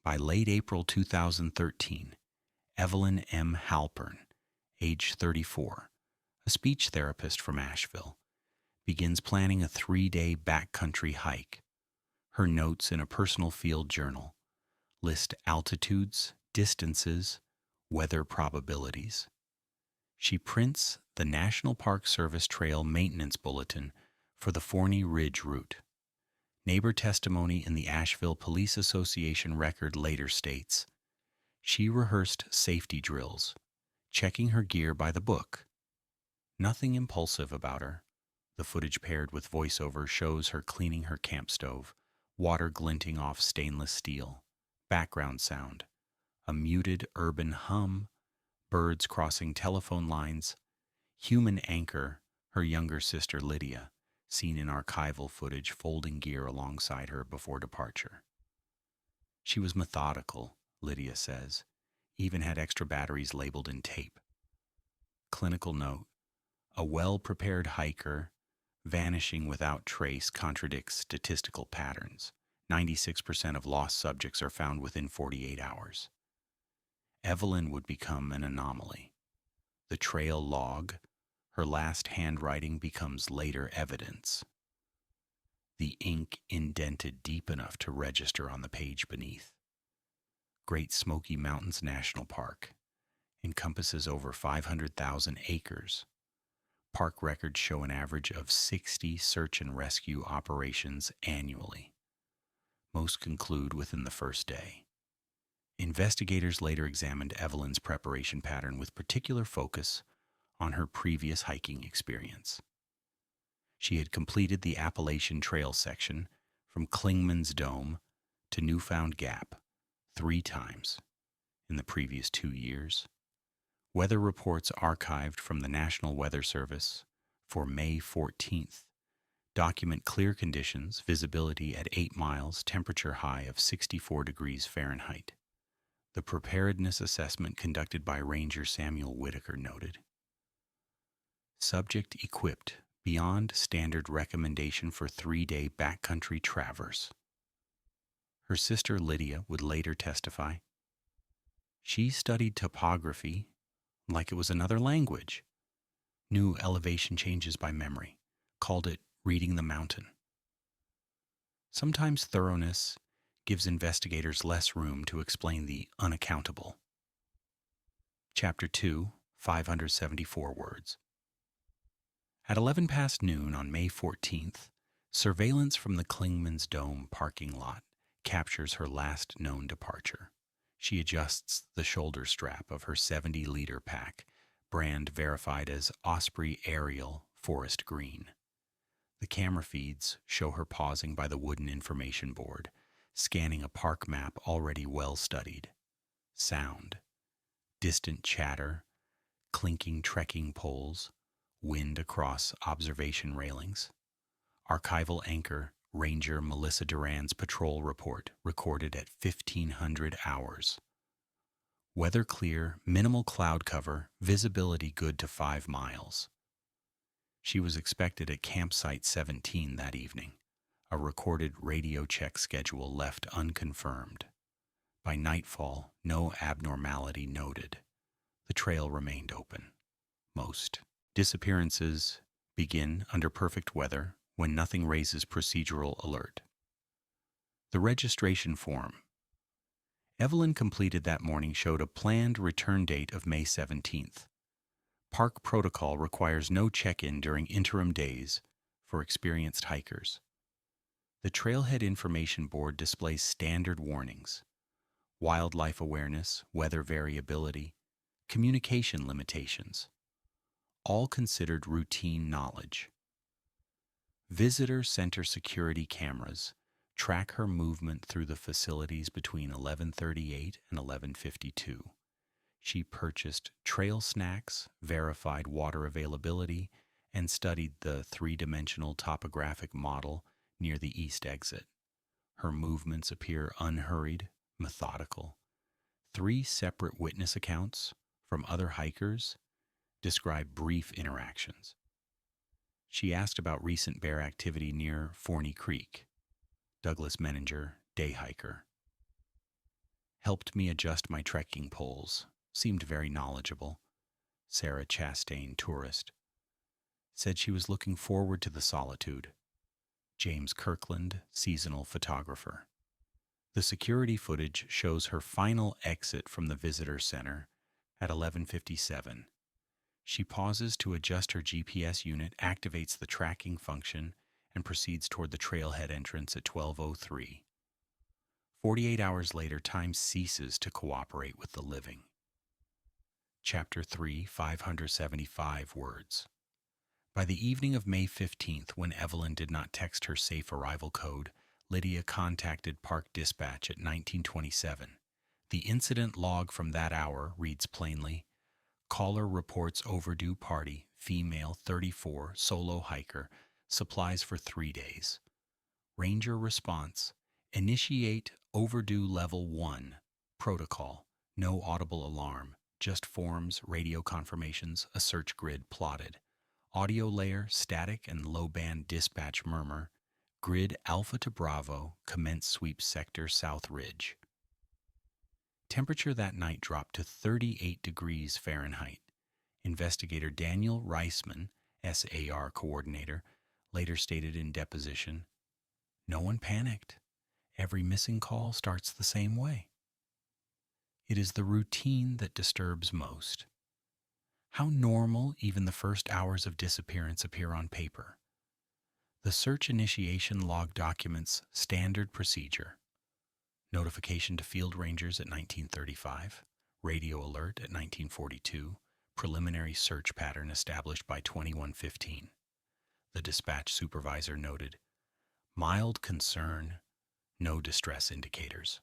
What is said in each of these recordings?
By late April 2013, Evelyn M. Halpern, age 34, a speech therapist from Asheville, begins planning a 3-day backcountry hike. Her notes in a personal field journal list altitudes, distances, weather probabilities. She prints the National Park Service Trail Maintenance Bulletin for the Forney Ridge route. Neighbor testimony in the Asheville Police Association record later states, she rehearsed safety drills, checking her gear by the book. Nothing impulsive about her. The footage paired with voiceover shows her cleaning her camp stove, water glinting off stainless steel, background sound, a muted urban hum, birds crossing telephone lines, human anchor, her younger sister Lydia, seen in archival footage folding gear alongside her before departure. She was methodical, Lydia says, even had extra batteries labeled in tape. Clinical note, a well-prepared hiker vanishing without trace contradicts statistical patterns. 96% of lost subjects are found within 48 hours. Evelyn would become an anomaly. The trail log, her last handwriting, becomes later evidence. The ink indented deep enough to register on the page beneath. Great Smoky Mountains National Park encompasses over 500,000 acres. Park records show an average of 60 search and rescue operations annually. Most conclude within the first day. Investigators later examined Evelyn's preparation pattern with particular focus on her previous hiking experience. She had completed the Appalachian Trail section from Clingman's Dome to Newfound Gap 3 times in the previous 2 years. Weather reports archived from the National Weather Service for May 14th document clear conditions, visibility at 8 miles, temperature high of 64 degrees Fahrenheit. The preparedness assessment conducted by Ranger Samuel Whitaker noted, subject equipped beyond standard recommendation for 3-day backcountry traverse. Her sister Lydia would later testify, she studied topography like it was another language, knew elevation changes by memory, called it reading the mountain. Sometimes thoroughness gives investigators less room to explain the unaccountable. Chapter 2, 574 words. At 11 past noon on May 14th, surveillance from the Clingman's Dome parking lot captures her last known departure. She adjusts the shoulder strap of her 70-liter pack, brand verified as Osprey Aerial Forest Green. The camera feeds show her pausing by the wooden information board, scanning a park map already well studied. Sound, distant chatter, clinking trekking poles, wind across observation railings. Archival anchor Ranger Melissa Duran's patrol report recorded at 1500 hours. Weather clear, minimal cloud cover, visibility good to 5 miles. She was expected at campsite 17 that evening. A recorded radio check schedule left unconfirmed. By nightfall, no abnormality noted. The trail remained open. Most disappearances begin under perfect weather when nothing raises procedural alert. The registration form Evelyn completed that morning showed a planned return date of May 17th. Park protocol requires no check-in during interim days for experienced hikers. The Trailhead Information Board displays standard warnings: wildlife awareness, weather variability, communication limitations, all considered routine knowledge. Visitor center security cameras track her movement through the facilities between 11:38 and 11:52. She purchased trail snacks, verified water availability, and studied the 3-dimensional topographic model near the east exit. Her movements appear unhurried, methodical. 3 separate witness accounts from other hikers describe brief interactions. She asked about recent bear activity near Forney Creek. Douglas Menninger, day hiker. Helped me adjust my trekking poles. Seemed very knowledgeable. Sarah Chastain, tourist. Said she was looking forward to the solitude. James Kirkland, seasonal photographer. The security footage shows her final exit from the visitor center at 11:57. She pauses to adjust her GPS unit, activates the tracking function, and proceeds toward the trailhead entrance at 12:03. 48 hours later, time ceases to cooperate with the living. Chapter 3, 575 words. By the evening of May 15th, when Evelyn did not text her safe arrival code, Lydia contacted Park Dispatch at 1927. The incident log from that hour reads plainly, caller reports overdue party, female 34, solo hiker, supplies for 3 days. Ranger response, initiate overdue level 1, protocol, no audible alarm, just forms, radio confirmations, a search grid plotted. Audio layer, static and low-band dispatch murmur, grid Alpha to Bravo, commence sweep sector South Ridge. Temperature that night dropped to 38 degrees Fahrenheit. Investigator Daniel Reisman, SAR coordinator, later stated in deposition, no one panicked. Every missing call starts the same way. It is the routine that disturbs most. How normal even the first hours of disappearance appear on paper. The search initiation log documents standard procedure. Notification to field rangers at 1935, radio alert at 1942, preliminary search pattern established by 2115. The dispatch supervisor noted, mild concern, no distress indicators.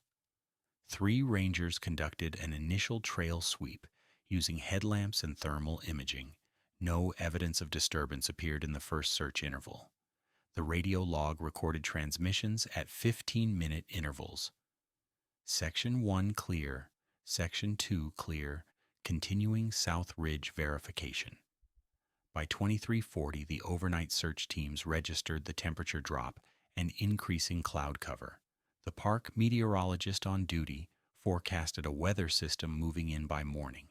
3 rangers conducted an initial trail sweep using headlamps and thermal imaging. No evidence of disturbance appeared in the first search interval. The radio log recorded transmissions at 15-minute intervals. Section 1 clear, Section 2 clear, continuing South Ridge verification. By 2340, the overnight search teams registered the temperature drop and increasing cloud cover. The park meteorologist on duty forecasted a weather system moving in by morning,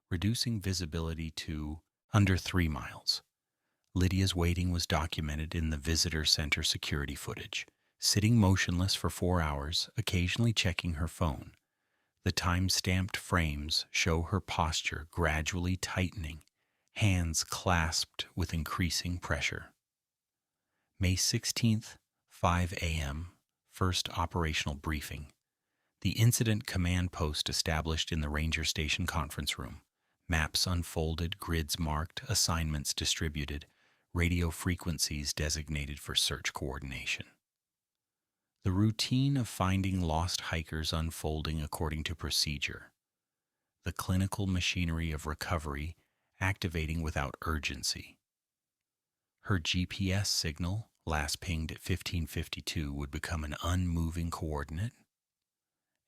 reducing visibility to under 3 miles. Lydia's waiting was documented in the visitor center security footage, sitting motionless for 4 hours, occasionally checking her phone. The time-stamped frames show her posture gradually tightening, hands clasped with increasing pressure. May 16th, 5 a.m., first operational briefing. The incident command post established in the Ranger Station conference room. Maps unfolded, grids marked, assignments distributed, radio frequencies designated for search coordination. The routine of finding lost hikers unfolding according to procedure. The clinical machinery of recovery activating without urgency. Her GPS signal, last pinged at 1552, would become an unmoving coordinate.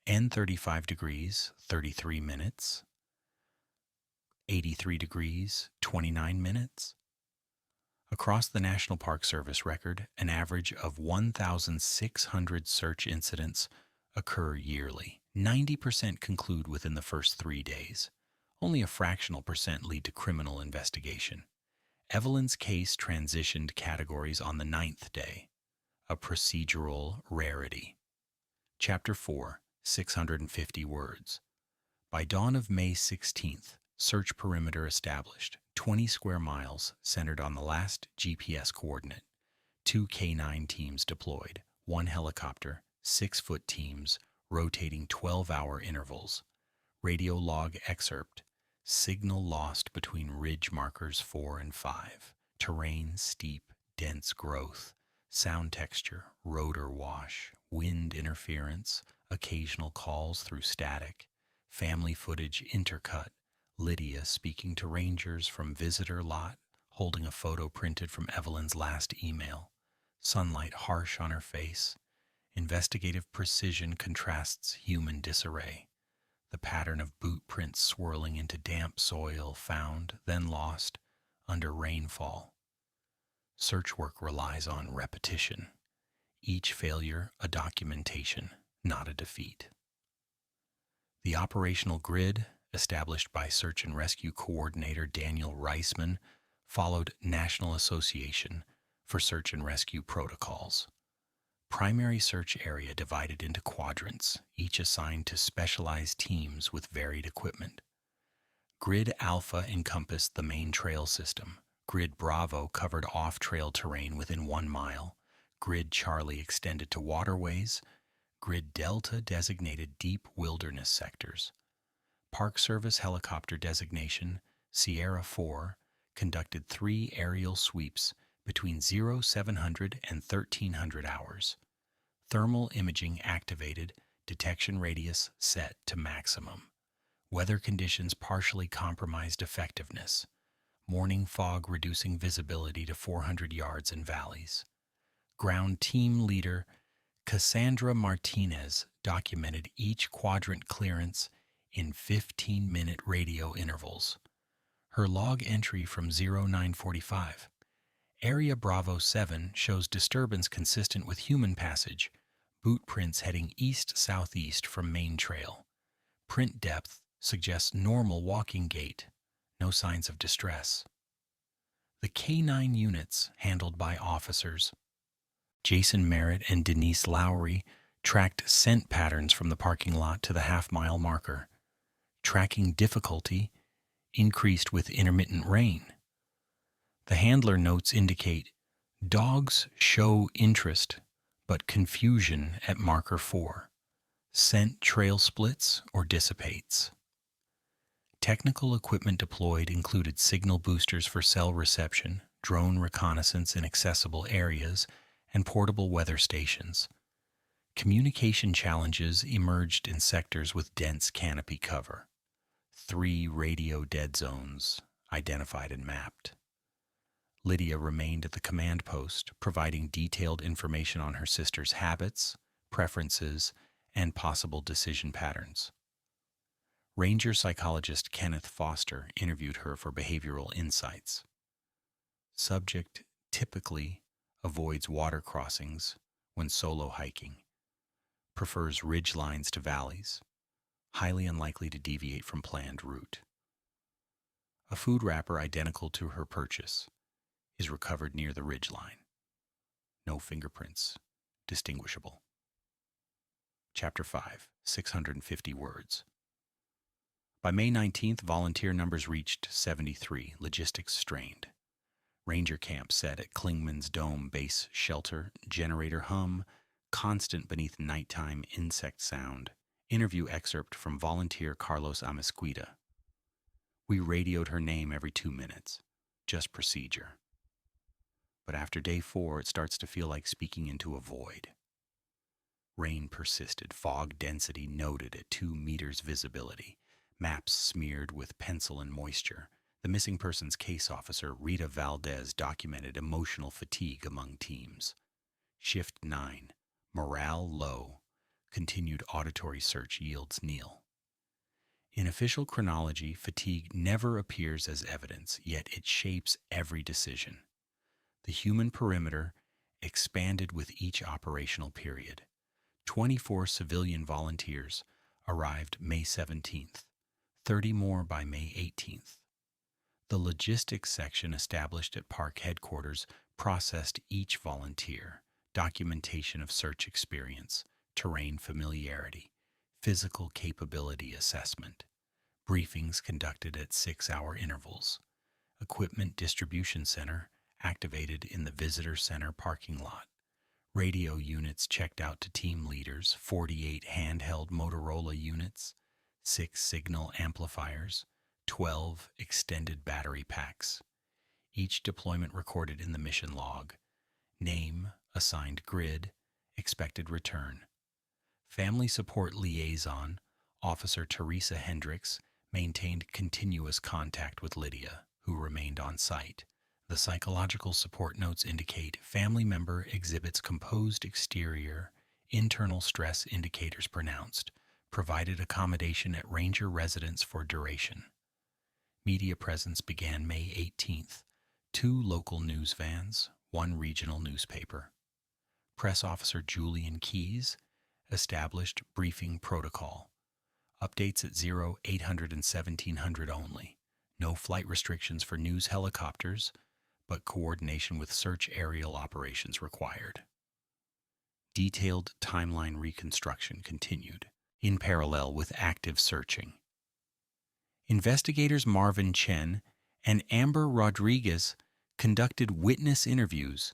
N 35 degrees, 33 minutes. 83 degrees, 29 minutes. Across the National Park Service record, an average of 1,600 search incidents occur yearly. 90% conclude within the first 3 days. Only a fractional percent lead to criminal investigation. Evelyn's case transitioned categories on the 9th day, a procedural rarity. Chapter 4, 650 words. By dawn of May 16th, search perimeter established, 20 square miles centered on the last GPS coordinate. 2 K9 teams deployed, 1 helicopter, 6-foot teams, rotating 12-hour intervals. Radio log excerpt. Signal lost between ridge markers 4 and 5. Terrain steep, dense growth. Sound texture, rotor wash. Wind interference. Occasional calls through static. Family footage intercut. Lydia speaking to rangers from visitor lot, holding a photo printed from Evelyn's last email. Sunlight harsh on her face. Investigative precision contrasts human disarray. The pattern of boot prints swirling into damp soil found, then lost, under rainfall. Search work relies on repetition. Each failure a documentation, not a defeat. The operational grid, established by Search and Rescue Coordinator Daniel Reisman, followed National Association for Search and Rescue Protocols. Primary search area divided into quadrants, each assigned to specialized teams with varied equipment. Grid Alpha encompassed the main trail system. Grid Bravo covered off-trail terrain within 1 mile. Grid Charlie extended to waterways. Grid Delta designated deep wilderness sectors. Park Service helicopter designation Sierra 4 conducted 3 aerial sweeps between 0700 and 1300 hours. Thermal imaging activated, detection radius set to maximum. Weather conditions partially compromised effectiveness. Morning fog reducing visibility to 400 yards in valleys. Ground team leader Cassandra Martinez documented each quadrant clearance in 15-minute radio intervals. Her log entry from 0945. Area Bravo 7 shows disturbance consistent with human passage, boot prints heading east-southeast from main trail. Print depth suggests normal walking gait, no signs of distress. The K9 units, handled by officers Jason Merritt and Denise Lowry, tracked scent patterns from the parking lot to the half-mile marker. Tracking difficulty increased with intermittent rain. The handler notes indicate dogs show interest but confusion at marker 4. Scent trail splits or dissipates. Technical equipment deployed included signal boosters for cell reception, drone reconnaissance in accessible areas, and portable weather stations. Communication challenges emerged in sectors with dense canopy cover. 3 radio dead zones identified and mapped. Lydia remained at the command post, providing detailed information on her sister's habits, preferences, and possible decision patterns. Ranger psychologist Kenneth Foster interviewed her for behavioral insights. Subject typically avoids water crossings when solo hiking, prefers ridge lines to valleys, highly unlikely to deviate from planned route. A food wrapper identical to her purchase is recovered near the ridge line. No fingerprints distinguishable. Chapter 5, 650 words. By May 19th, volunteer numbers reached 73, logistics strained. Ranger camp set at Klingman's Dome base shelter, generator hum, constant beneath nighttime insect sound. Interview excerpt from volunteer Carlos Amisquita. We radioed her name every 2 minutes. Just procedure. But after day 4, it starts to feel like speaking into a void. Rain persisted, fog density noted at 2 meters visibility, maps smeared with pencil and moisture. The missing persons case officer, Rita Valdez, documented emotional fatigue among teams. Shift 9, morale low. Continued auditory search yields nil. In official chronology, fatigue never appears as evidence, yet it shapes every decision. The human perimeter expanded with each operational period. 24 civilian volunteers arrived May 17th, 30 more by May 18th. The logistics section established at park headquarters processed each volunteer, documentation of search experience, terrain familiarity, physical capability assessment, briefings conducted at 6-hour intervals, equipment distribution center activated in the visitor center parking lot, radio units checked out to team leaders, 48 handheld Motorola units, 6 signal amplifiers, 12 extended battery packs. Each deployment recorded in the mission log. Name, assigned grid, expected return. Family Support Liaison, Officer Teresa Hendricks, maintained continuous contact with Lydia, who remained on site. The psychological support notes indicate family member exhibits composed exterior, internal stress indicators pronounced, provided accommodation at Ranger residence for duration. Media presence began May 18th. 2 local news vans, 1 regional newspaper. Press Officer Julian Keyes established briefing protocol. Updates at 0, 800, and 1700 only. No flight restrictions for news helicopters, but coordination with search aerial operations required. Detailed timeline reconstruction continued, in parallel with active searching. Investigators Marvin Chen and Amber Rodriguez conducted witness interviews,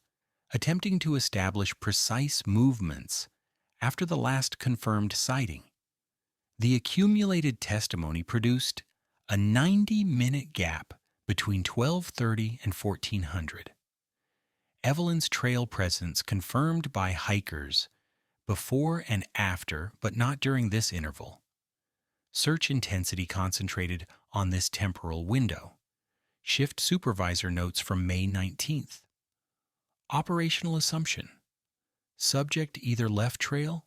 attempting to establish precise movements after the last confirmed sighting. The accumulated testimony produced a 90-minute gap between 1230 and 1400. Evelyn's trail presence confirmed by hikers before and after, but not during this interval. Search intensity concentrated on this temporal window. Shift supervisor notes from May 19th. Operational assumption. Subject either left trail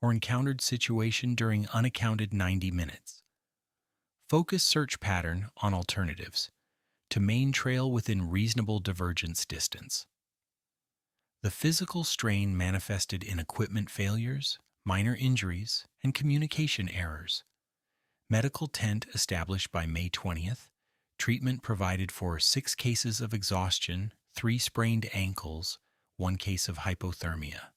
or encountered situation during unaccounted 90 minutes. Focus search pattern on alternatives to main trail within reasonable divergence distance. The physical strain manifested in equipment failures, minor injuries, and communication errors. Medical tent established by May 20th. Treatment provided for 6 cases of exhaustion, 3 sprained ankles, 1 case of hypothermia.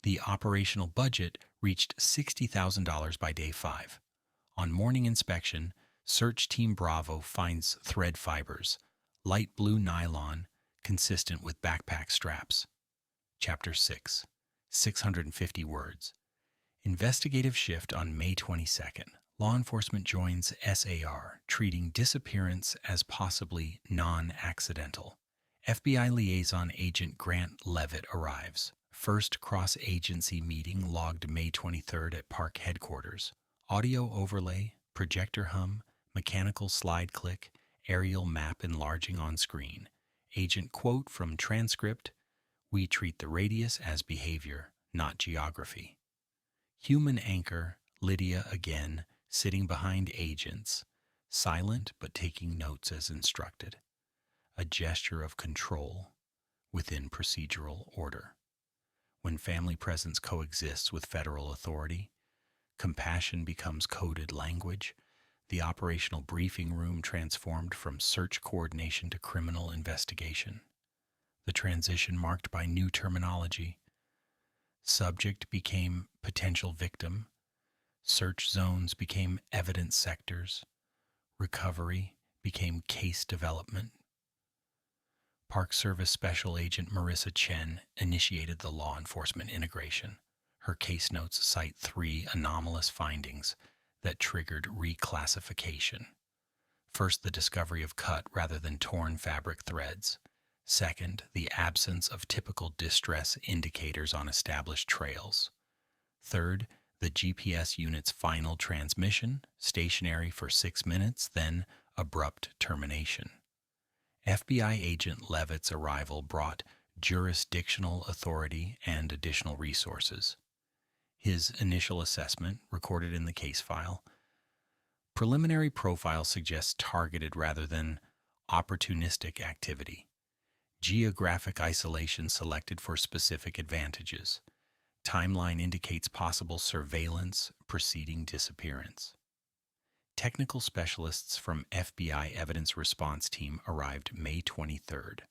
The operational budget reached $60,000 by day 5. On morning inspection, Search Team Bravo finds thread fibers, light blue nylon, consistent with backpack straps. Chapter 6, 650 words. Investigative shift on May 22nd. Law enforcement joins SAR, treating disappearance as possibly non-accidental. FBI liaison agent Grant Levitt arrives. First cross-agency meeting logged May 23rd at park headquarters. Audio overlay, projector hum, mechanical slide click, aerial map enlarging on screen. Agent quote from transcript, "We treat the radius as behavior, not geography." Human anchor, Lydia again, sitting behind agents, silent but taking notes as instructed. A gesture of control within procedural order. When family presence coexists with federal authority, compassion becomes coded language. The operational briefing room transformed from search coordination to criminal investigation. The transition marked by new terminology. Subject became potential victim. Search zones became evidence sectors. Recovery became case development. Park Service Special Agent Marissa Chen initiated the law enforcement integration. Her case notes cite 3 anomalous findings that triggered reclassification. First, the discovery of cut rather than torn fabric threads. Second, the absence of typical distress indicators on established trails. Third, the GPS unit's final transmission, stationary for 6 minutes, then abrupt termination. FBI agent Levitt's arrival brought jurisdictional authority and additional resources. His initial assessment, recorded in the case file, preliminary profile suggests targeted rather than opportunistic activity. Geographic isolation selected for specific advantages. Timeline indicates possible surveillance preceding disappearance. Technical specialists from FBI Evidence Response Team arrived May 23rd.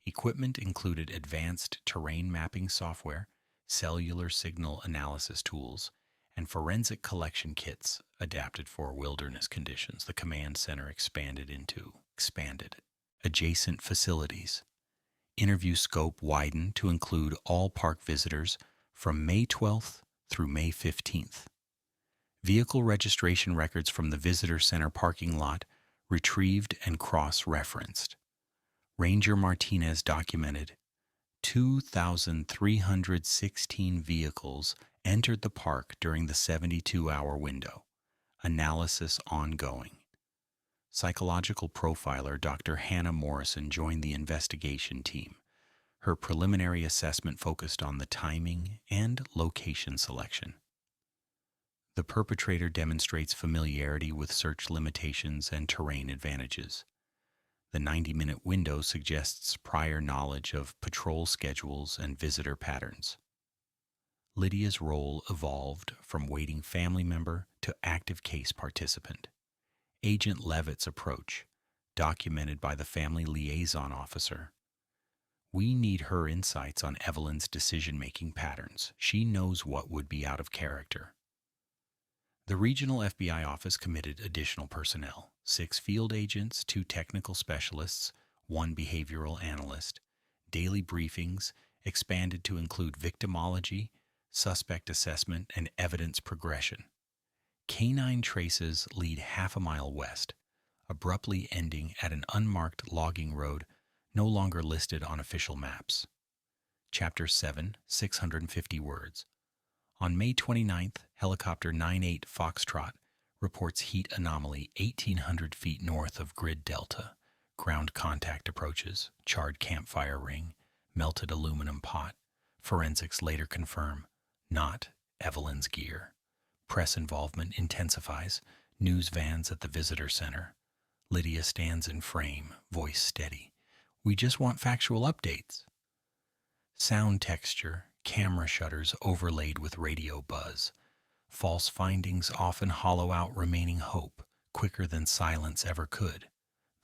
Equipment included advanced terrain mapping software, cellular signal analysis tools, and forensic collection kits adapted for wilderness conditions. The command center expanded. Adjacent facilities. Interview scope widened to include all park visitors from May 12th through May 15th. Vehicle registration records from the visitor center parking lot retrieved and cross-referenced. Ranger Martinez documented 2,316 vehicles entered the park during the 72-hour window. Analysis ongoing. Psychological profiler Dr. Hannah Morrison joined the investigation team. Her preliminary assessment focused on the timing and location selection. The perpetrator demonstrates familiarity with search limitations and terrain advantages. The 90-minute window suggests prior knowledge of patrol schedules and visitor patterns. Lydia's role evolved from waiting family member to active case participant. Agent Levitt's approach, documented by the family liaison officer. We need her insights on Evelyn's decision-making patterns. She knows what would be out of character. The regional FBI office committed additional personnel, 6 field agents, 2 technical specialists, 1 behavioral analyst. Daily briefings expanded to include victimology, suspect assessment, and evidence progression. Canine traces lead half a mile west, abruptly ending at an unmarked logging road no longer listed on official maps. Chapter 7, 650 words. On May 29th, Helicopter 98 Foxtrot reports heat anomaly 1,800 feet north of Grid Delta. Ground contact approaches, charred campfire ring, melted aluminum pot. Forensics later confirm, not Evelyn's gear. Press involvement intensifies, news vans at the visitor center. Lydia stands in frame, voice steady. We just want factual updates. Sound texture, camera shutters overlaid with radio buzz. False findings often hollow out remaining hope, quicker than silence ever could.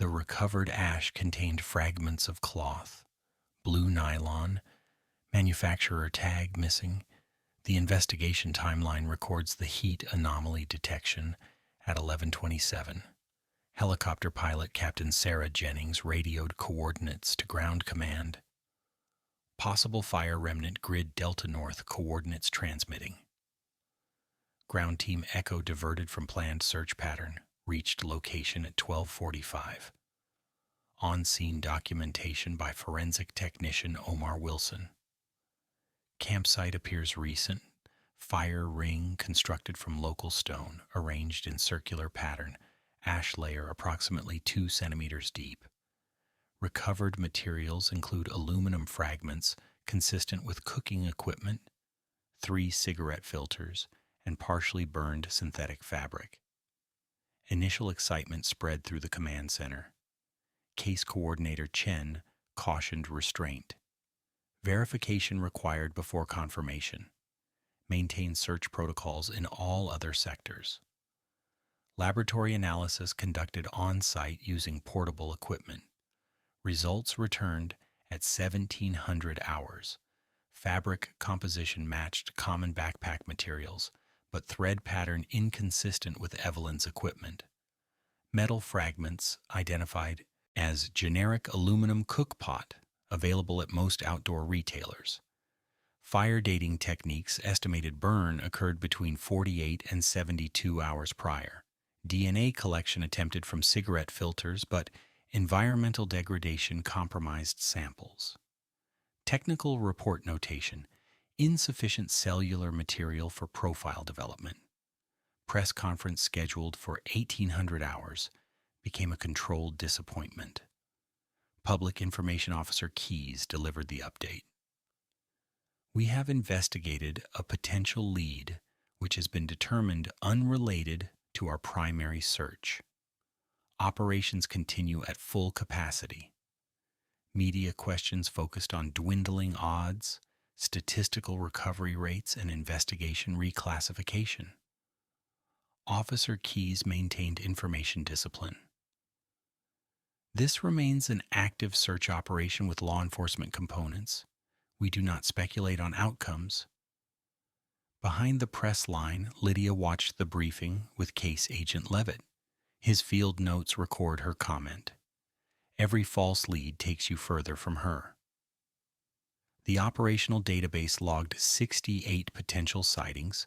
The recovered ash contained fragments of cloth, blue nylon, manufacturer tag missing. The investigation timeline records the heat anomaly detection at 11:27. Helicopter pilot Captain Sarah Jennings radioed coordinates to ground command. Possible fire remnant Grid Delta North coordinates transmitting. Ground team Echo diverted from planned search pattern, reached location at 12:45. On-scene documentation by forensic technician Omar Wilson. Campsite appears recent. Fire ring constructed from local stone, arranged in circular pattern, ash layer approximately 2 centimeters deep. Recovered materials include aluminum fragments consistent with cooking equipment, 3 cigarette filters, and partially burned synthetic fabric. Initial excitement spread through the command center. Case coordinator Chen cautioned restraint. Verification required before confirmation. Maintain search protocols in all other sectors. Laboratory analysis conducted on-site using portable equipment. Results returned at 1700 hours. Fabric composition matched common backpack materials, but thread pattern inconsistent with Evelyn's equipment. Metal fragments identified as generic aluminum cookpot, available at most outdoor retailers. Fire dating techniques estimated burn occurred between 48 and 72 hours prior. DNA collection attempted from cigarette filters, but environmental degradation compromised samples. Technical report notation: insufficient cellular material for profile development. Press conference scheduled for 1800 hours became a controlled disappointment. Public Information Officer Keyes delivered the update. We have investigated a potential lead which has been determined unrelated to our primary search. Operations continue at full capacity. Media questions focused on dwindling odds, statistical recovery rates, and investigation reclassification. Officer Keyes maintained information discipline. This remains an active search operation with law enforcement components. We do not speculate on outcomes. Behind the press line, Lydia watched the briefing with Case Agent Levitt. His field notes record her comment. Every false lead takes you further from her. The operational database logged 68 potential sightings,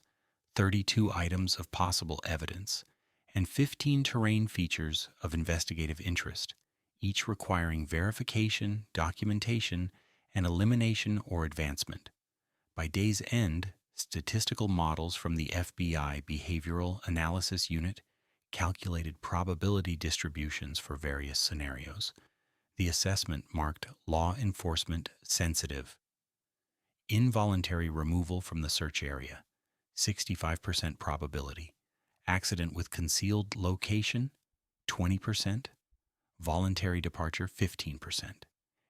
32 items of possible evidence, and 15 terrain features of investigative interest, each requiring verification, documentation, and elimination or advancement. By day's end, statistical models from the FBI Behavioral Analysis Unit calculated probability distributions for various scenarios. The assessment marked law enforcement sensitive. Involuntary removal from the search area, 65% probability. Accident with concealed location, 20%. Voluntary departure, 15%.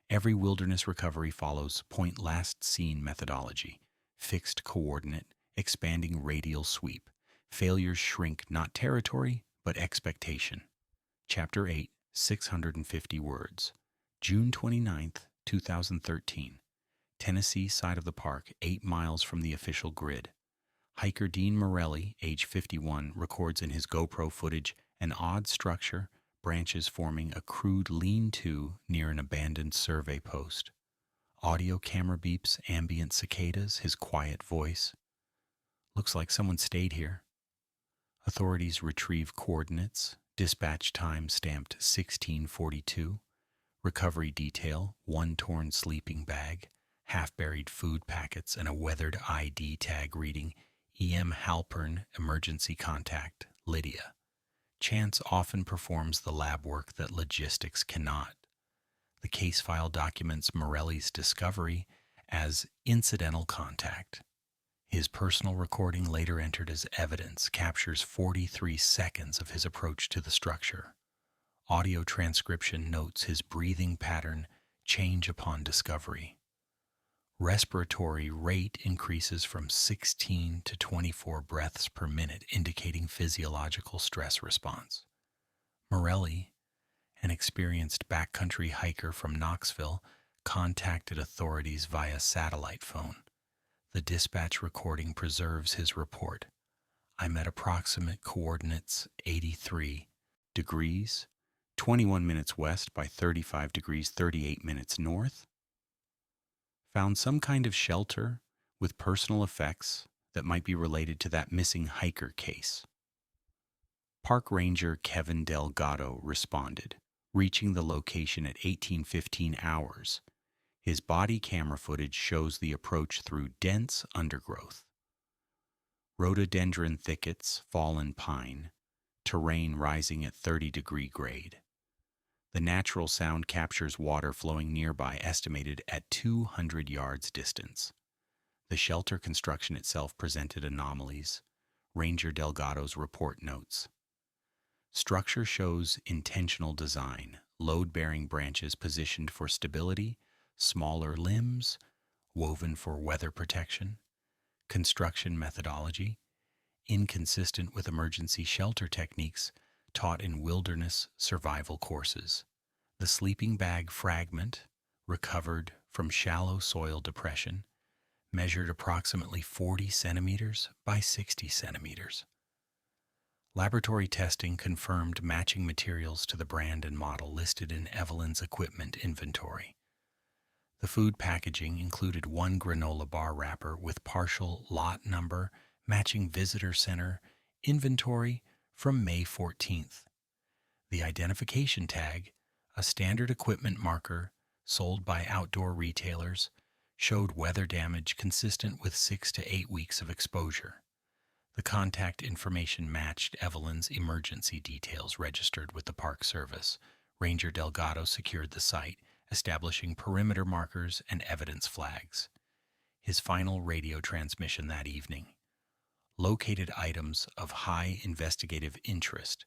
Every wilderness recovery follows point last seen methodology. fixed coordinate, expanding radial sweep. Failures shrink not territory, but expectation. Chapter 8, 650 words. June 29th, 2013. Tennessee side of the park, 8 miles from the official grid. Hiker Dean Morelli, age 51, records in his GoPro footage an odd structure, branches forming a crude lean-to near an abandoned survey post. Audio camera beeps, ambient cicadas, his quiet voice. Looks like someone stayed here. Authorities retrieve coordinates, dispatch time stamped 1642, recovery detail, one torn sleeping bag, half-buried food packets, and a weathered ID tag reading E.M. Halpern, emergency contact, Lydia. Chance often performs the lab work that logistics cannot. The case file documents Morelli's discovery as incidental contact. His personal recording, later entered as evidence, captures 43 seconds of his approach to the structure. Audio transcription notes his breathing pattern change upon discovery. Respiratory rate increases from 16 to 24 breaths per minute, indicating physiological stress response. Morelli, an experienced backcountry hiker from Knoxville, contacted authorities via satellite phone. The dispatch recording preserves his report. I'm at approximate coordinates 83 degrees, 21 minutes west by 35 degrees 38 minutes north. Found some kind of shelter with personal effects that might be related to that missing hiker case. Park Ranger Kevin Delgado responded, reaching the location at 18:15 hours. His body camera footage shows the approach through dense undergrowth. Rhododendron thickets, fallen pine, terrain rising at 30-degree grade. The natural sound captures water flowing nearby, estimated at 200 yards distance. The shelter construction itself presented anomalies. Ranger Delgado's report notes. Structure shows intentional design, load-bearing branches positioned for stability, smaller limbs, woven for weather protection. Construction methodology, inconsistent with emergency shelter techniques taught in wilderness survival courses. The sleeping bag fragment, recovered from shallow soil depression, measured approximately 40 centimeters by 60 centimeters. Laboratory testing confirmed matching materials to the brand and model listed in Evelyn's equipment inventory. The food packaging included one granola bar wrapper with partial lot number matching visitor center inventory from May 14th. The identification tag, a standard equipment marker sold by outdoor retailers, showed weather damage consistent with 6 to 8 weeks of exposure. The contact information matched Evelyn's emergency details registered with the Park Service. Ranger Delgado secured the site, establishing perimeter markers and evidence flags. His final radio transmission that evening. Located items of high investigative interest.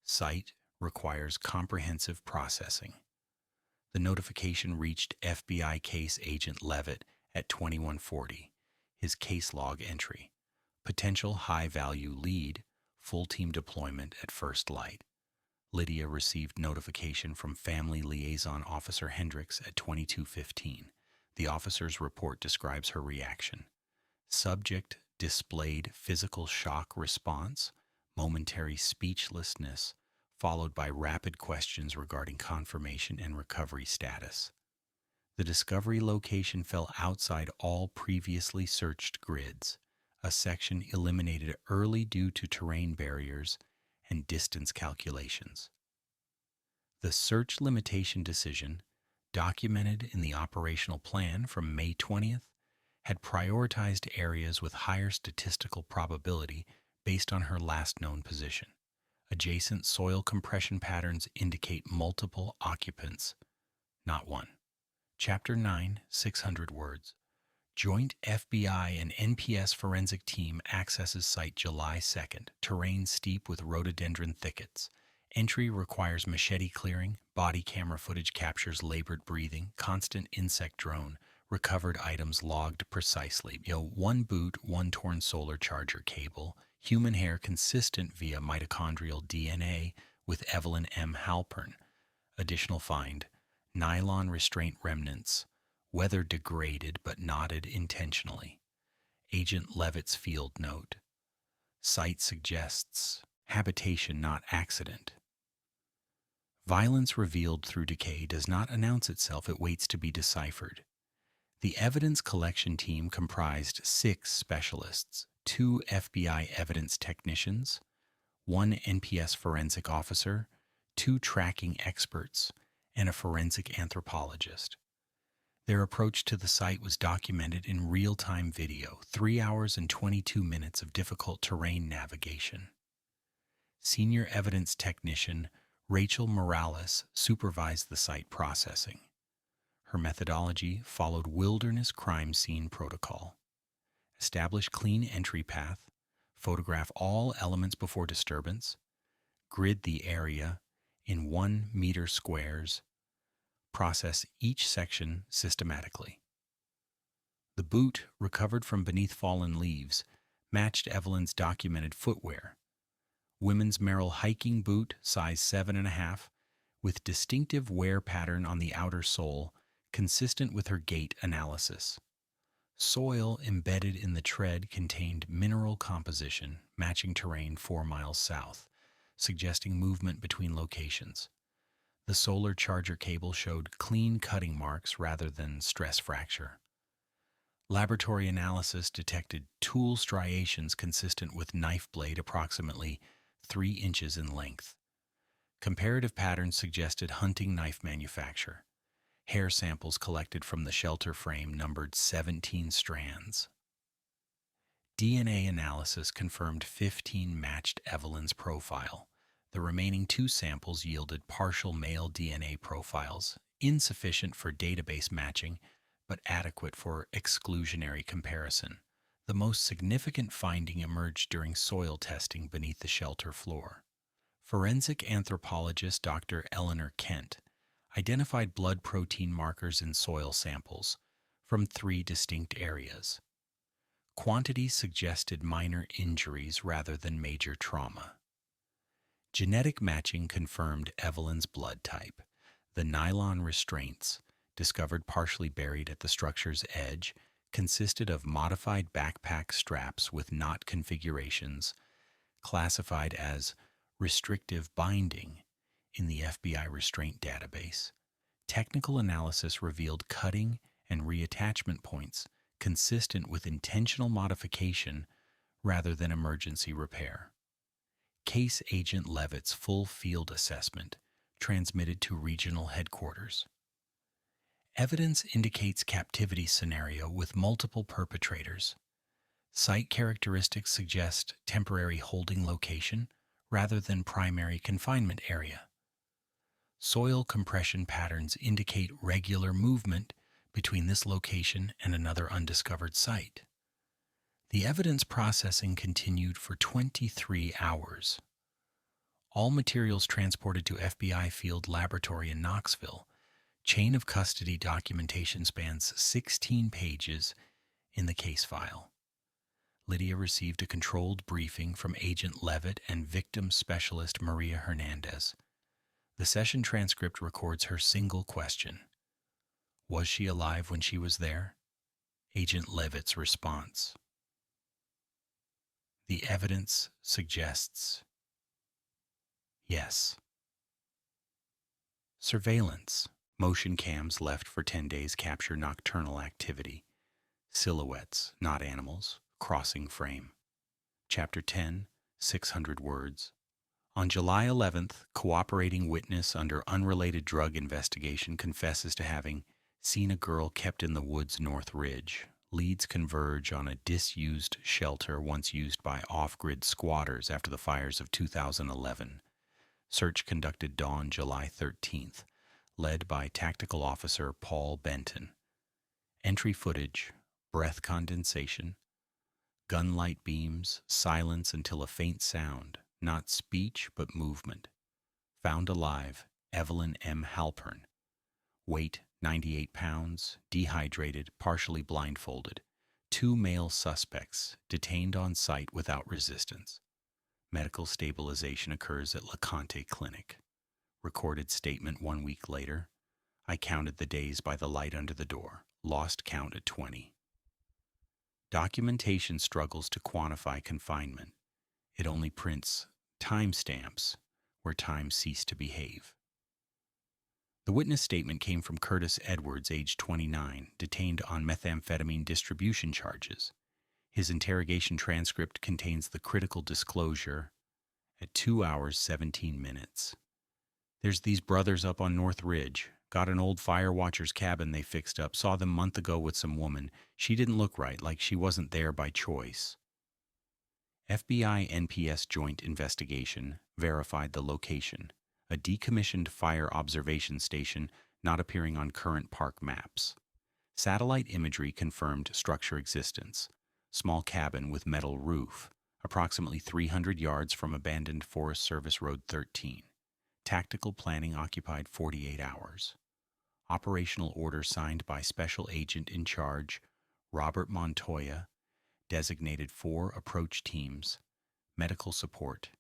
Site requires comprehensive processing. The notification reached FBI case agent Levitt at 2140. His case log entry. Potential high-value lead, full team deployment at first light. Lydia received notification from Family Liaison Officer Hendricks at 22:15. The officer's report describes her reaction. Subject displayed physical shock response, momentary speechlessness, followed by rapid questions regarding confirmation and recovery status. The discovery location fell outside all previously searched grids. A section eliminated early due to terrain barriers and distance calculations. The search limitation decision, documented in the operational plan from May 20th, had prioritized areas with higher statistical probability based on her last known position. Adjacent soil compression patterns indicate multiple occupants, not one. Chapter 9, 600 words. Joint FBI and NPS forensic team accesses site July 2nd. Terrain steep with rhododendron thickets. Entry requires machete clearing. Body camera footage captures labored breathing. Constant insect drone. Recovered items logged precisely. One boot, one torn solar charger cable, human hair consistent via mitochondrial DNA with Evelyn M. Halpern. Additional find, nylon restraint remnants, weather degraded but knotted intentionally. Agent Levitt's field note. Site suggests habitation, not accident. Violence revealed through decay does not announce itself, it waits to be deciphered. The evidence collection team comprised 6 specialists, 2 FBI evidence technicians, 1 NPS forensic officer, 2 tracking experts, and a forensic anthropologist. Their approach to the site was documented in real-time video, 3 hours and 22 minutes of difficult terrain navigation. Senior evidence technician Rachel Morales supervised the site processing. Her methodology followed wilderness crime scene protocol. Establish clean entry path, photograph all elements before disturbance, grid the area in 1 meter squares, process each section systematically. The boot, recovered from beneath fallen leaves, matched Evelyn's documented footwear. Women's Merrell hiking boot, size 7.5, with distinctive wear pattern on the outer sole, consistent with her gait analysis. Soil embedded in the tread contained mineral composition, matching terrain 4 miles south, suggesting movement between locations. The solar charger cable showed clean cutting marks rather than stress fracture. Laboratory analysis detected tool striations consistent with knife blade approximately 3 inches in length. Comparative patterns suggested hunting knife manufacture. Hair samples collected from the shelter frame numbered 17 strands. DNA analysis confirmed 15 matched Evelyn's profile. The remaining 2 samples yielded partial male DNA profiles, insufficient for database matching, but adequate for exclusionary comparison. The most significant finding emerged during soil testing beneath the shelter floor. Forensic anthropologist Dr. Eleanor Kent identified blood protein markers in soil samples from 3 distinct areas. Quantity suggested minor injuries rather than major trauma. Genetic matching confirmed Evelyn's blood type. The nylon restraints, discovered partially buried at the structure's edge, consisted of modified backpack straps with knot configurations, classified as restrictive binding in the FBI restraint database. Technical analysis revealed cutting and reattachment points consistent with intentional modification rather than emergency repair. Case Agent Levitt's full field assessment transmitted to regional headquarters. Evidence indicates captivity scenario with multiple perpetrators. Site characteristics suggest temporary holding location rather than primary confinement area. Soil compression patterns indicate regular movement between this location and another undiscovered site. The evidence processing continued for 23 hours. All materials transported to FBI Field Laboratory in Knoxville. Chain of custody documentation spans 16 pages in the case file. Lydia received a controlled briefing from Agent Levitt and victim specialist Maria Hernandez. The session transcript records her single question. Was she alive when she was there? Agent Levitt's response. The evidence suggests yes. Surveillance. Motion cams left for 10 days capture nocturnal activity. Silhouettes, not animals. Crossing frame. Chapter 10, 600 words. On July 11th, cooperating witness under unrelated drug investigation confesses to having seen a girl kept in the woods North Ridge. Leads converge on a disused shelter once used by off-grid squatters after the fires of 2011. Search conducted dawn July 13th, led by Tactical Officer Paul Benton. Entry footage, breath condensation, gun light beams, silence until a faint sound, not speech but movement. Found alive, Evelyn M. Halpern. Weight 98 pounds, dehydrated, partially blindfolded. 2 male suspects detained on site without resistance. Medical stabilization occurs at LeConte Clinic. Recorded statement 1 week later. I counted the days by the light under the door. Lost count at 20. Documentation struggles to quantify confinement. It only prints timestamps where time ceased to behave. The witness statement came from Curtis Edwards, age 29, detained on methamphetamine distribution charges. His interrogation transcript contains the critical disclosure at 2 hours 17 minutes. There's these brothers up on North Ridge. Got an old fire watcher's cabin they fixed up. Saw them a month ago with some woman. She didn't look right, like she wasn't there by choice. FBI-NPS joint investigation verified the location. A decommissioned fire observation station not appearing on current park maps. Satellite imagery confirmed structure existence. Small cabin with metal roof, approximately 300 yards from abandoned Forest Service Road 13. Tactical planning occupied 48 hours. Operational order signed by Special Agent in Charge Robert Montoya, designated 4 approach teams, medical support,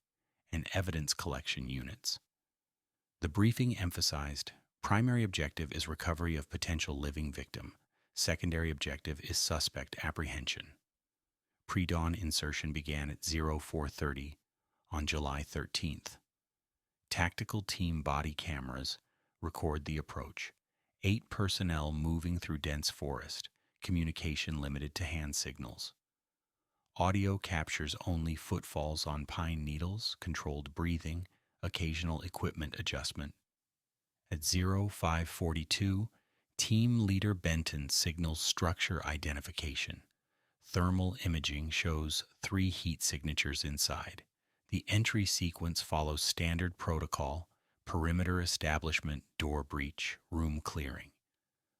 and evidence collection units. The briefing emphasized primary objective is recovery of potential living victim. Secondary objective is suspect apprehension. Pre-dawn insertion began at 04:30 on July 13th. Tactical team body cameras record the approach. 8 personnel moving through dense forest, communication limited to hand signals. Audio captures only footfalls on pine needles, controlled breathing, occasional equipment adjustment. At 05:42, Team Leader Benton signals structure identification. Thermal imaging shows 3 heat signatures inside. The entry sequence follows standard protocol: perimeter establishment, door breach, room clearing.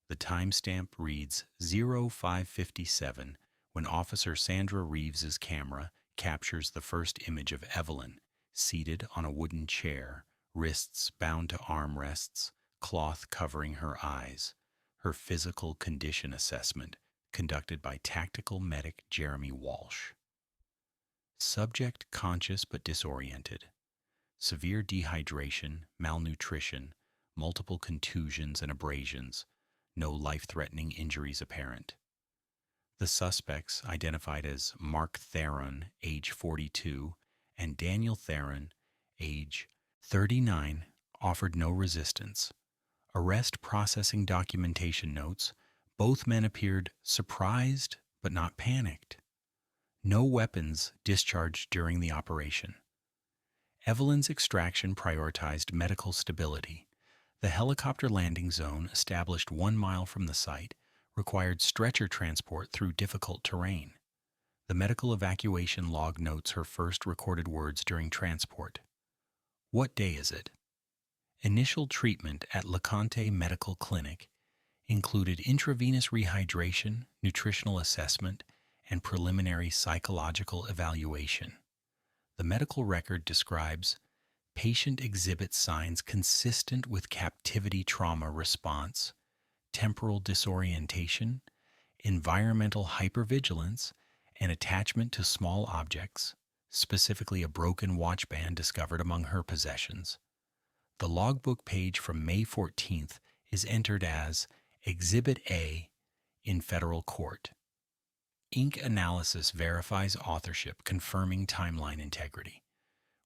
The timestamp reads 05:57 when Officer Sandra Reeves's camera captures the first image of Evelyn, seated on a wooden chair, wrists bound to armrests, cloth covering her eyes. Her physical condition assessment, conducted by tactical medic Jeremy Walsh. Subject conscious but disoriented. Severe dehydration, malnutrition, multiple contusions and abrasions, no life-threatening injuries apparent. The suspects, identified as Mark Theron, age 42, and Daniel Theron, age 39, offered no resistance. Arrest processing documentation notes, both men appeared surprised but not panicked. No weapons discharged during the operation. Evelyn's extraction prioritized medical stability. The helicopter landing zone, established 1 mile from the site, required stretcher transport through difficult terrain. The medical evacuation log notes her first recorded words during transport. "What day is it?" Initial treatment at LeConte Medical Clinic included intravenous rehydration, nutritional assessment, and preliminary psychological evaluation. The medical record describes patient exhibits signs consistent with captivity trauma response, temporal disorientation, environmental hypervigilance, and attachment to small objects, specifically a broken watch band discovered among her possessions. The logbook page from May 14th is entered as Exhibit A in federal court. Ink analysis verifies authorship, confirming timeline integrity.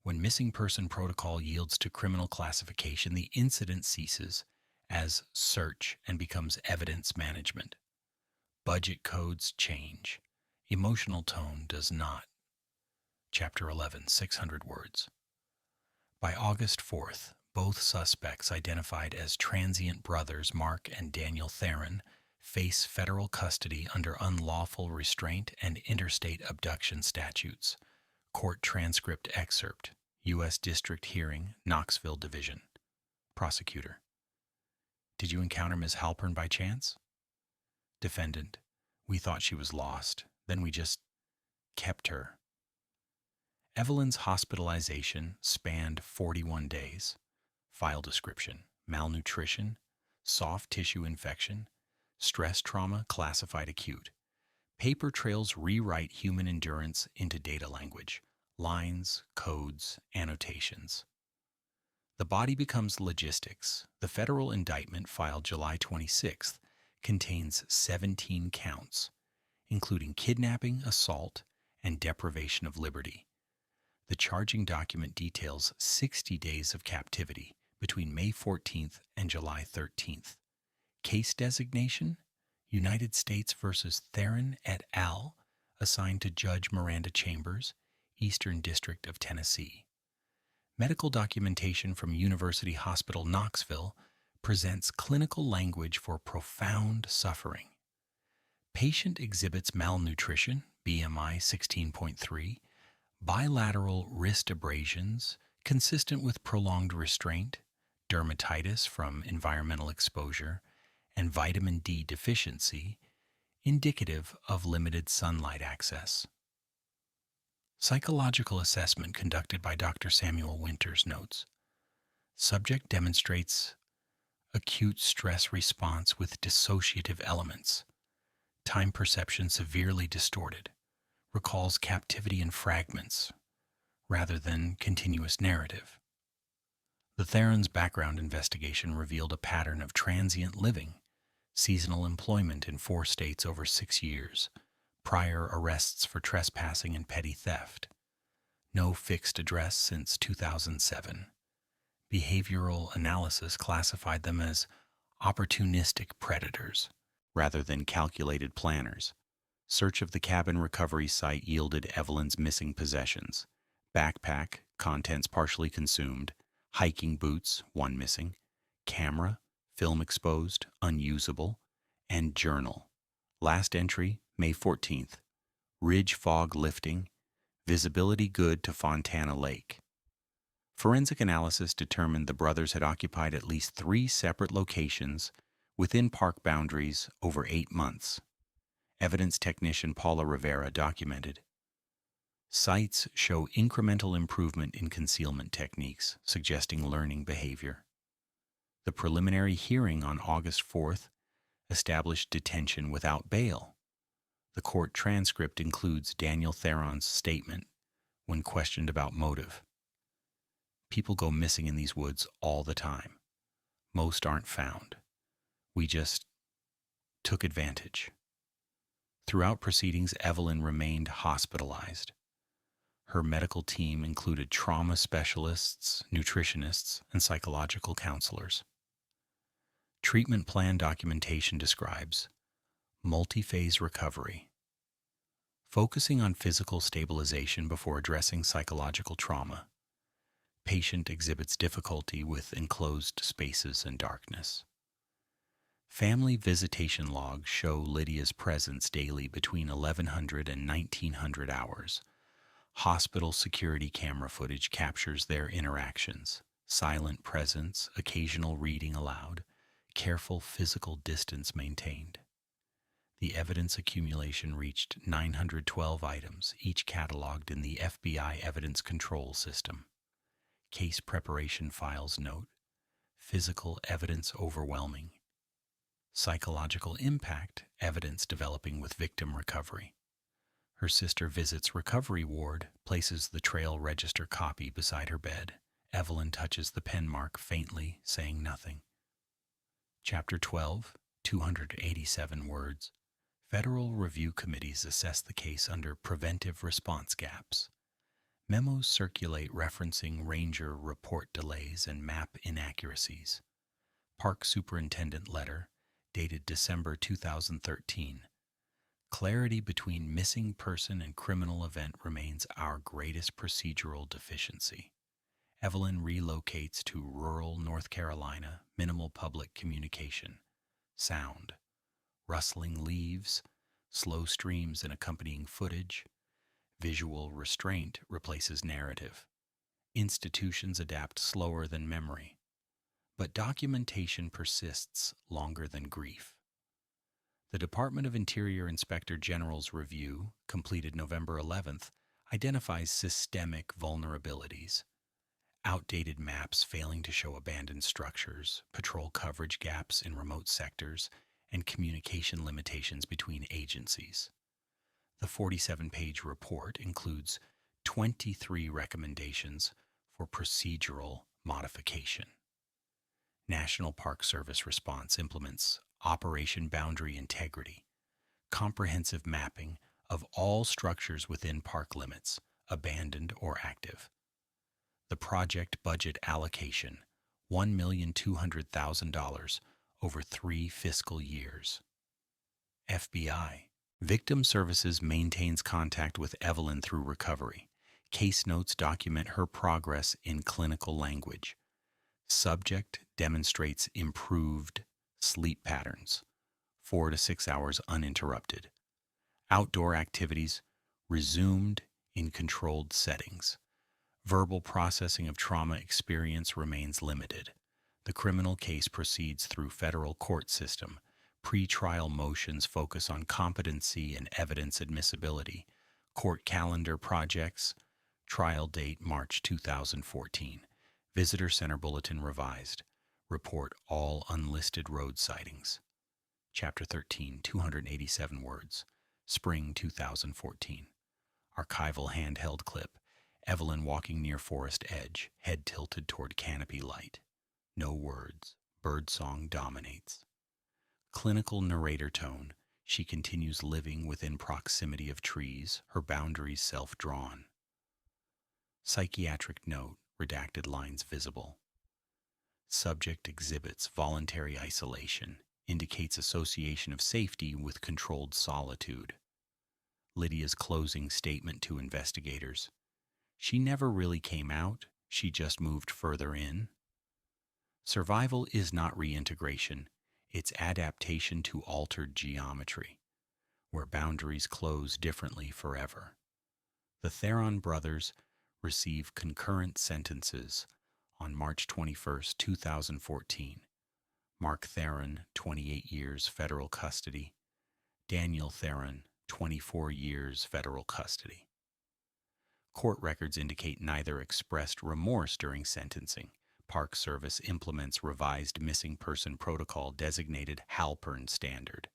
When missing person protocol yields to criminal classification, the incident ceases as search and becomes evidence management. Budget codes change. Emotional tone does not. Chapter 11, 600 words. By August 4th, both suspects, identified as transient brothers Mark and Daniel Theron, face federal custody under unlawful restraint and interstate abduction statutes. Court transcript excerpt. U.S. District Hearing, Knoxville Division. Prosecutor: Did you encounter Ms. Halpern by chance? Defendant: We thought she was lost. Then we just kept her. Evelyn's hospitalization spanned 41 days. File description: malnutrition, soft tissue infection, stress trauma classified acute. Paper trails rewrite human endurance into data language, lines, codes, annotations. The body becomes logistics. The federal indictment filed July 26th contains 17 counts, including kidnapping, assault, and deprivation of liberty. The charging document details 60 days of captivity between May 14th and July 13th. Case designation: United States versus Theron et al., assigned to Judge Miranda Chambers, Eastern District of Tennessee. Medical documentation from University Hospital Knoxville presents clinical language for profound suffering. Patient exhibits malnutrition, BMI 16.3, bilateral wrist abrasions consistent with prolonged restraint, dermatitis from environmental exposure, and vitamin D deficiency, indicative of limited sunlight access. Psychological assessment conducted by Dr. Samuel Winters notes, subject demonstrates acute stress response with dissociative elements, time perception severely distorted, recalls captivity in fragments rather than continuous narrative. The Theron's background investigation revealed a pattern of transient living, seasonal employment in 4 states over 6 years, prior arrests for trespassing and petty theft, no fixed address since 2007. Behavioral analysis classified them as opportunistic predators rather than calculated planners. Search of the cabin recovery site yielded Evelyn's missing possessions: backpack, contents partially consumed; hiking boots, 1 missing; camera, film exposed, unusable; and journal. Last entry, May 14th. Ridge fog lifting, visibility good to Fontana Lake. Forensic analysis determined the brothers had occupied at least 3 separate locations within park boundaries over 8 months. Evidence technician Paula Rivera documented, sites show incremental improvement in concealment techniques, suggesting learning behavior. The preliminary hearing on August 4th established detention without bail. The court transcript includes Daniel Theron's statement when questioned about motive. People go missing in these woods all the time. Most aren't found. We just took advantage. Throughout proceedings, Evelyn remained hospitalized. Her medical team included trauma specialists, nutritionists, and psychological counselors. Treatment plan documentation describes multi-phase recovery, focusing on physical stabilization before addressing psychological trauma. Patient exhibits difficulty with enclosed spaces and darkness. Family visitation logs show Lydia's presence daily between 1100 and 1900 hours. Hospital security camera footage captures their interactions: silent presence, occasional reading aloud, careful physical distance maintained. The evidence accumulation reached 912 items, each cataloged in the FBI Evidence Control System. Case preparation files note, physical evidence overwhelming. Psychological impact, evidence developing with victim recovery. Her sister visits recovery ward, places the trail register copy beside her bed. Evelyn touches the pen mark faintly, saying nothing. Chapter 12, 287 words. Federal review committees assess the case under preventive response gaps. Memos circulate referencing ranger report delays and map inaccuracies. Park Superintendent letter, dated December 2013. Clarity between missing person and criminal event remains our greatest procedural deficiency. Evelyn relocates to rural North Carolina, minimal public communication. Sound, rustling leaves, slow streams and accompanying footage. Visual restraint replaces narrative. Institutions adapt slower than memory. But documentation persists longer than grief. The Department of Interior Inspector General's review, completed November 11th, identifies systemic vulnerabilities. Outdated maps failing to show abandoned structures, patrol coverage gaps in remote sectors, and communication limitations between agencies. The 47-page report includes 23 recommendations for procedural modification. National Park Service response implements Operation Boundary Integrity, comprehensive mapping of all structures within park limits, abandoned or active. The project budget allocation, $1,200,000 over 3 fiscal years. FBI. Victim Services maintains contact with Evelyn through recovery. Case notes document her progress in clinical language. Subject demonstrates improved sleep patterns, 4 to 6 hours uninterrupted. Outdoor activities resumed in controlled settings. Verbal processing of trauma experience remains limited. The criminal case proceeds through federal court system. Pre-trial motions focus on competency and evidence admissibility. Court calendar projects. Trial date March 2014. Visitor Center Bulletin revised. Report all unlisted road sightings. Chapter 13, 287 words. Spring 2014. Archival handheld clip. Evelyn walking near forest edge, head tilted toward canopy light. No words. Birdsong dominates. Clinical narrator tone. She continues living within proximity of trees, her boundaries self-drawn. Psychiatric note. Redacted lines visible. Subject exhibits voluntary isolation, indicates association of safety with controlled solitude. Lydia's closing statement to investigators. She never really came out, she just moved further in. Survival is not reintegration, it's adaptation to altered geometry, where boundaries close differently forever. The Theron brothers receive concurrent sentences on March 21, 2014. Mark Theron, 28 years federal custody. Daniel Theron, 24 years federal custody. Court records indicate neither expressed remorse during sentencing. Park Service implements revised missing person protocol designated Halpern standard,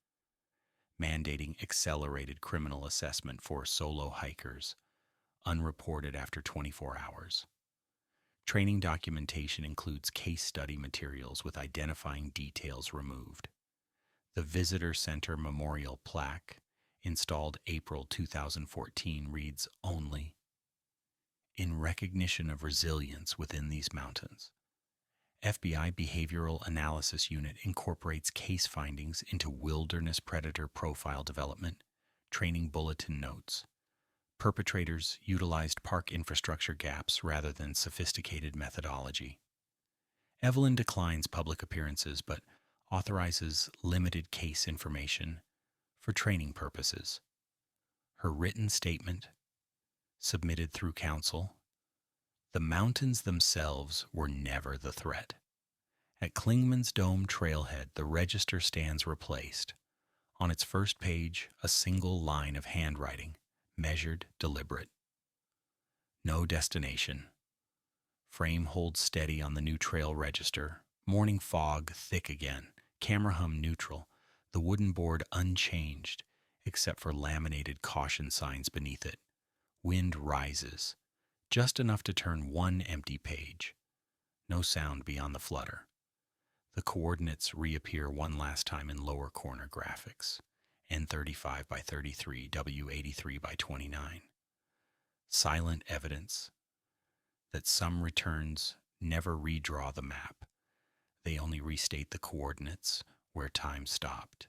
mandating accelerated criminal assessment for solo hikers, unreported after 24 hours. Training documentation includes case study materials with identifying details removed. The Visitor Center Memorial Plaque, installed April 2014, reads only, "In recognition of resilience within these mountains." FBI Behavioral Analysis Unit incorporates case findings into wilderness predator profile development, training bulletin notes. Perpetrators utilized park infrastructure gaps rather than sophisticated methodology. Evelyn declines public appearances but authorizes limited case information for training purposes. Her written statement, submitted through counsel, the mountains themselves were never the threat. At Klingman's Dome trailhead, the register stands replaced. On its first page, a single line of handwriting, measured, deliberate. No destination. Frame holds steady on the new trail register. Morning fog thick again. Camera hum neutral. The wooden board unchanged, except for laminated caution signs beneath it. Wind rises, just enough to turn one empty page. No sound beyond the flutter. The coordinates reappear one last time in lower corner graphics. N35 by 33, W83 by 29. Silent evidence that some returns never redraw the map. They only restate the coordinates where time stopped.